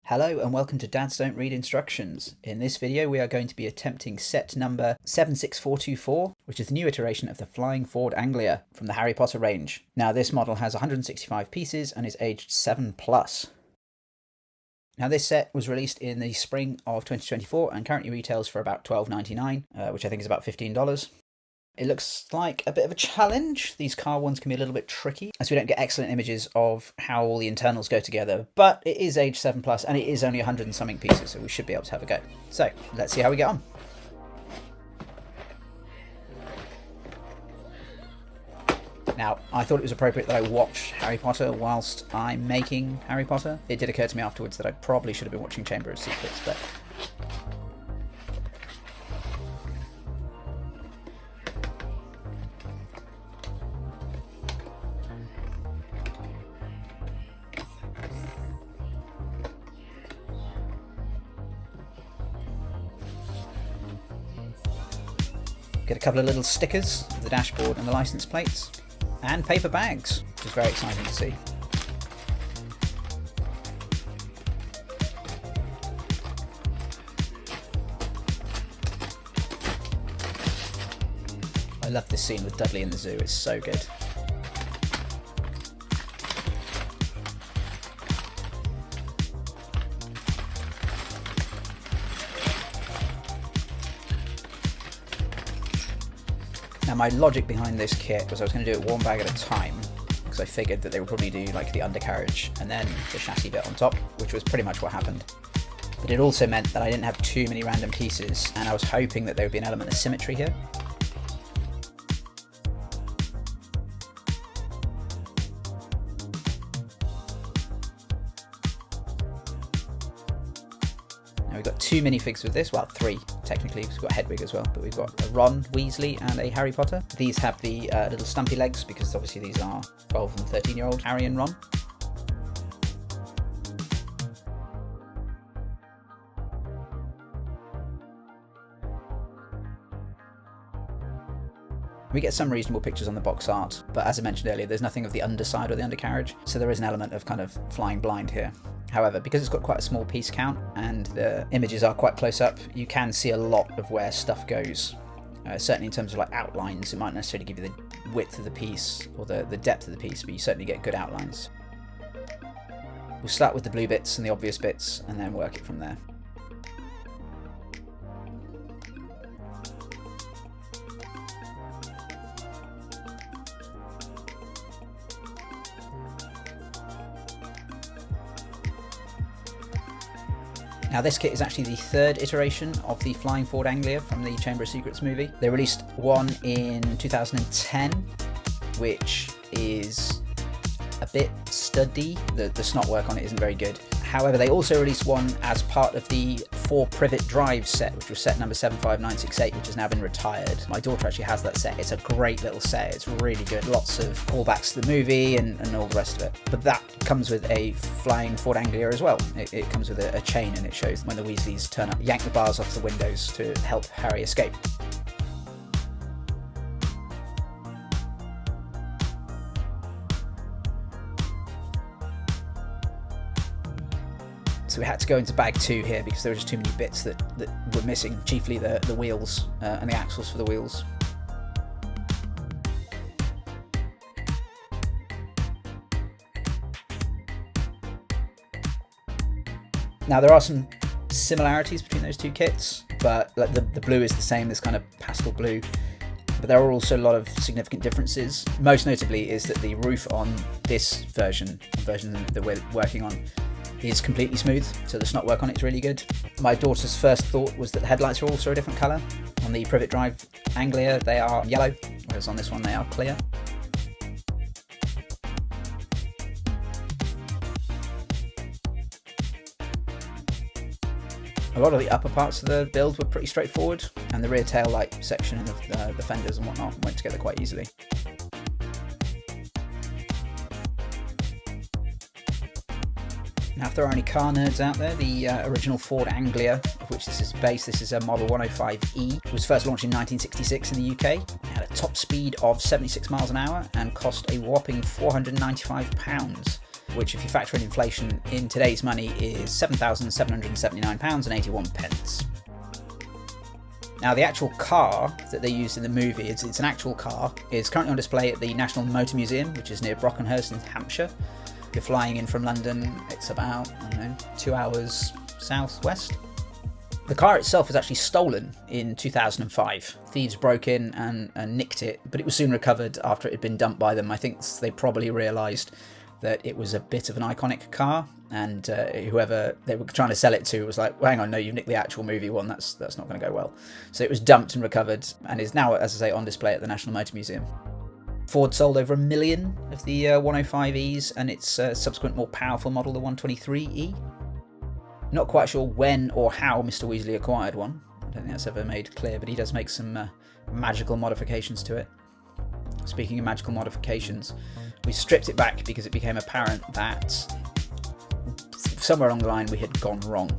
Hello and welcome to Dads Don't Read Instructions. In this video we are going to be attempting set number 76424, which is the new iteration of the Flying Ford Anglia from the Harry Potter range. Now this model has 165 pieces and is aged 7+. Now this set was released in the spring of 2024 and currently retails for about $12.99, which I think is about $15. It looks like a bit of a challenge. These car ones can be a little bit tricky as we don't get excellent images of how all the internals go together, but it is age 7+ and it is only 100 and something pieces, so we should be able to have a go. So let's see how we get on. Now, I thought it was appropriate that I watch Harry Potter whilst I'm making Harry Potter. It did occur to me afterwards that I probably should have been watching Chamber of Secrets, but get a couple of little stickers of the dashboard and the license plates, and paper bags, which is very exciting to see. I love this scene with Dudley in the zoo, it's so good. Now my logic behind this kit was I was going to do it one bag at a time, because I figured that they would probably do like the undercarriage and then the chassis bit on top, which was pretty much what happened. But it also meant that I didn't have too many random pieces, and I was hoping that there would be an element of symmetry here. Now we've got two minifigs with this, well three technically, because we've got Hedwig as well, but we've got a Ron Weasley and a Harry Potter. These have the little stumpy legs because obviously these are 12 and 13-year-old Harry and Ron. We get some reasonable pictures on the box art, but as I mentioned earlier, there's nothing of the underside or the undercarriage, so there is an element of kind of flying blind here. However, because it's got quite a small piece count and the images are quite close up, you can see a lot of where stuff goes. Certainly in terms of like outlines, it might necessarily give you the width of the piece or the depth of the piece, but you certainly get good outlines. We'll start with the blue bits and the obvious bits and then work it from there. Now this kit is actually the third iteration of the Flying Ford Anglia from the Chamber of Secrets movie. They released one in 2010, which is a bit studdy. The snot work on it isn't very good. However, they also released one as part of the 4 Privet Drive set, which was set number 75968, which has now been retired. My daughter actually has that set. It's a great little set. It's really good. Lots of callbacks to the movie and all the rest of it. But that comes with a Flying Ford Anglia as well. It comes with a chain, and it shows when the Weasleys turn up, yank the bars off the windows to help Harry escape. So we had to go into bag 2 here because there were just too many bits that were missing, chiefly the wheels and the axles for the wheels. Now there are some similarities between those two kits, but like the blue is the same, this kind of pastel blue, but there are also a lot of significant differences. Most notably is that the roof on this version that we're working on is completely smooth, so the snot work on it is really good. My daughter's first thought was that the headlights are also a different colour. On the Privet Drive Anglia they are yellow, whereas on this one they are clear. A lot of the upper parts of the build were pretty straightforward, and the rear tail light section of the fenders and whatnot went together quite easily. Now, if there are any car nerds out there, the original Ford Anglia, of which this is based, this is a Model 105E, was first launched in 1966 in the UK. It had a top speed of 76 miles an hour and cost a whopping £495. which if you factor in inflation in today's money is £7,779.81. Now the actual car that they used in the movie, it's an actual car, is currently on display at the National Motor Museum, which is near Brockenhurst in Hampshire. If you're flying in from London, it's about, 2 hours southwest. The car itself was actually stolen in 2005. Thieves broke in and nicked it, but it was soon recovered after it had been dumped by them. I think they probably realised that it was a bit of an iconic car, and whoever they were trying to sell it to was like, well, hang on, no, you've nicked the actual movie one, that's not going to go well. So it was dumped and recovered, and is now, as I say, on display at the National Motor Museum. Ford sold over 1 million of the 105Es and its subsequent more powerful model, the 123E. Not quite sure when or how Mr. Weasley acquired one. I don't think that's ever made clear, but he does make some magical modifications to it. Speaking of magical modifications, we stripped it back because it became apparent that somewhere along the line we had gone wrong.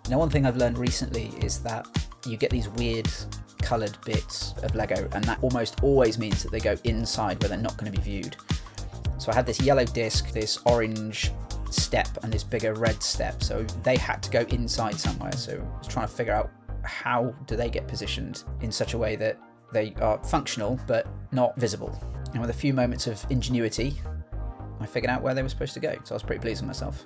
Now, one thing I've learned recently is that you get these weird coloured bits of Lego, and that almost always means that they go inside where they're not going to be viewed. So I had this yellow disc, this orange step, and this bigger red step, so they had to go inside somewhere. So I was trying to figure out how do they get positioned in such a way that they are functional but not visible. And with a few moments of ingenuity, I figured out where they were supposed to go, so I was pretty pleased with myself.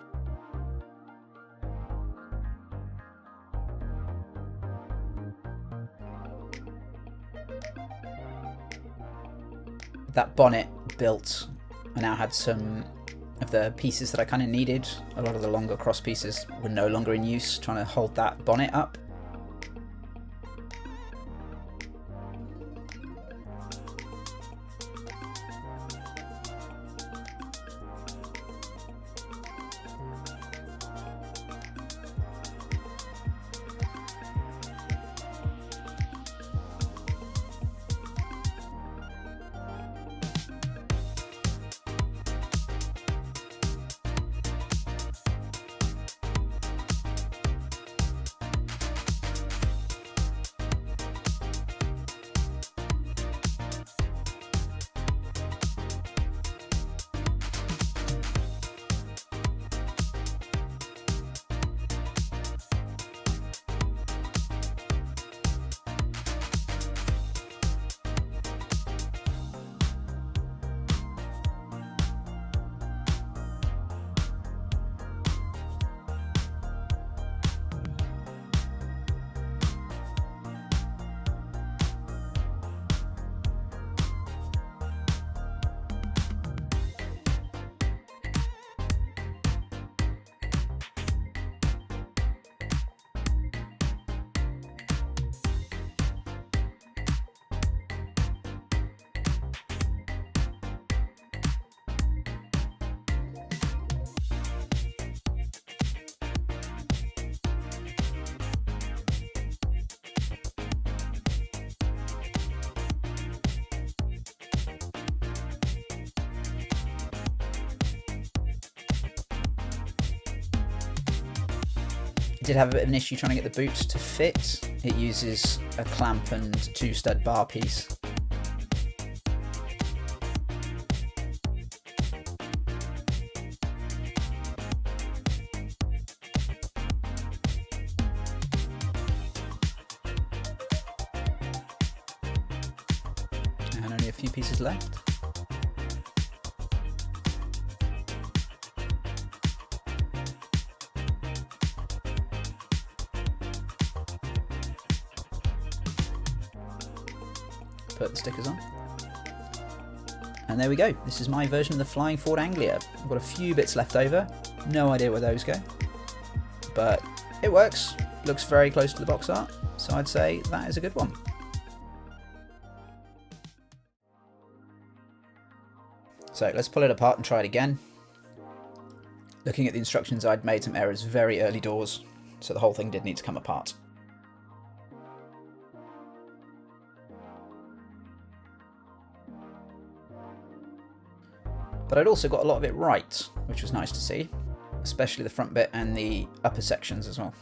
That bonnet built, I now had some of the pieces that I kind of needed. A lot of the longer cross pieces were no longer in use, trying to hold that bonnet up. Did have a bit of an issue trying to get the boot to fit. It uses a clamp and 2-stud bar piece. And only a few pieces left. Put the stickers on. And there we go. This is my version of the Flying Ford Anglia. I've got a few bits left over. No idea where those go. But it works. Looks very close to the box art. So I'd say that is a good one. So let's pull it apart and try it again. Looking at the instructions, I'd made some errors very early doors, so the whole thing did need to come apart. But I'd also got a lot of it right, which was nice to see, especially the front bit and the upper sections as well.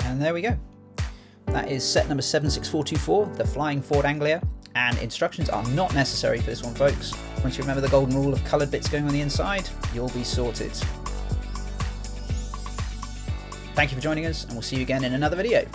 And there we go. That is set number 76424, the Flying Ford Anglia, and instructions are not necessary for this one, folks. Once you remember the golden rule of coloured bits going on the inside, you'll be sorted. Thank you for joining us, and we'll see you again in another video.